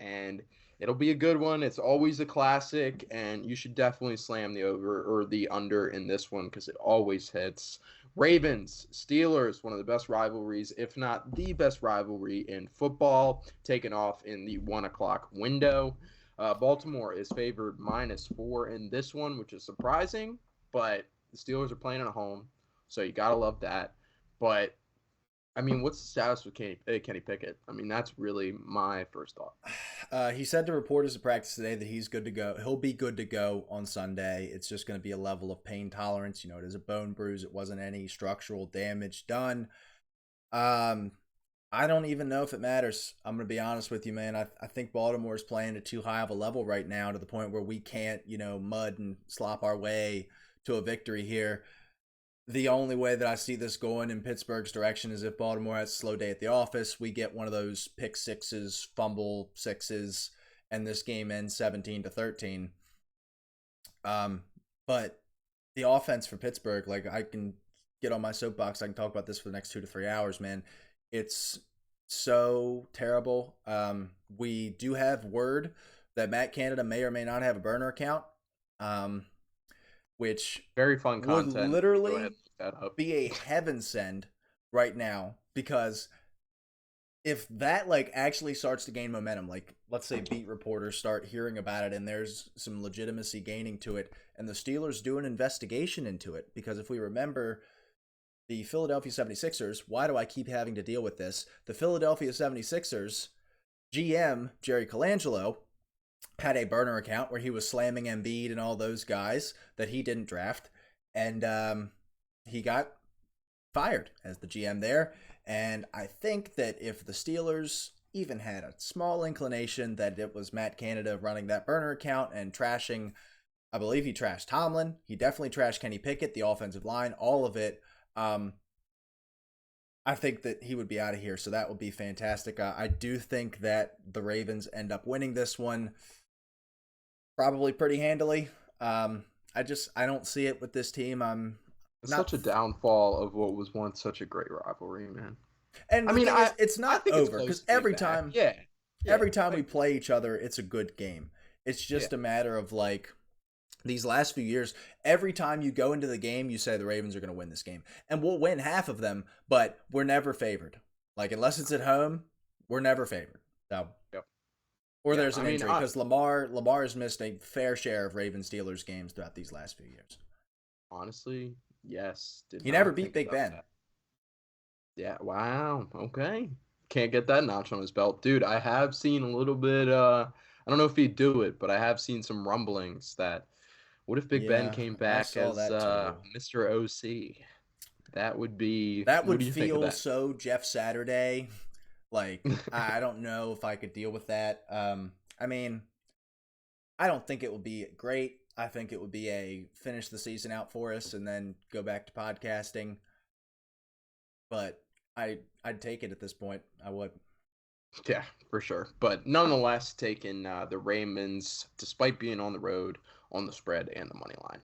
and it'll be a good one. It's always a classic, and you should definitely slam the over or the under in this one because it always hits. Ravens, Steelers, one of the best rivalries, if not the best rivalry in football, taken off in the 1 o'clock window. Baltimore is favored -4 in this one, which is surprising, but the Steelers are playing at home, so you gotta love that. But I mean, what's the status with Kenny Pickett? I mean, that's really my first thought. He said to reporters at practice today that he's good to go. He'll be good to go on Sunday. It's just going to be a level of pain tolerance. You know, it is a bone bruise. It wasn't any structural damage done. I don't even know if it matters. I'm going to be honest with you, man. I think Baltimore is playing at too high of a level right now to the point where we can't, mud and slop our way to a victory here. The only way that I see this going in Pittsburgh's direction is if Baltimore has a slow day at the office, we get one of those pick sixes, fumble sixes, and this game ends 17-13. But the offense for Pittsburgh, like I can get on my soapbox, I can talk about this for the next 2 to 3 hours, man. It's so terrible. We do have word that Matt Canada may or may not have a burner account. Which very fun would content. literally be a heaven send right now, because if that actually starts to gain momentum, like let's say beat reporters start hearing about it and there's some legitimacy gaining to it, and the Steelers do an investigation into it, because if we remember the Philadelphia 76ers, why do I keep having to deal with this? The Philadelphia 76ers GM, Jerry Colangelo, had a burner account where he was slamming Embiid and all those guys that he didn't draft, and he got fired as the GM there. And I think that if the Steelers even had a small inclination that it was Matt Canada running that burner account and trashing, I believe he trashed Tomlin, he definitely trashed Kenny Pickett, the offensive line, all of it. I think that he would be out of here, so that would be fantastic. I do think that the Ravens end up winning this one probably pretty handily. I don't see it with this team. It's such a downfall of what was once such a great rivalry, man. And I the mean, thing is, it's I not think over, because every back. time, Yeah, every time we play each other, it's a good game. It's just yeah. a matter of these last few years, every time you go into the game, you say the Ravens are going to win this game. And we'll win half of them, but we're never favored. Unless it's at home, we're never favored. So, Yep. Or there's an injury, because Lamar's missed a fair share of Ravens-Steelers games throughout these last few years. Honestly, yes. He never beat Big Ben. That. Yeah, wow. Okay. Can't get that notch on his belt. Dude, I have seen a little bit, I don't know if he'd do it, but I have seen some rumblings that what if Big Ben came back as Mr. OC? That would be. That what would do you think of feel that? so Jeff Saturday. I don't know if I could deal with that. I mean, I don't think it would be great. I think it would be a finish the season out for us and then go back to podcasting. But I'd take it at this point. I would. Yeah, for sure. But nonetheless, taking the Ravens, despite being on the road, on the spread and the money line.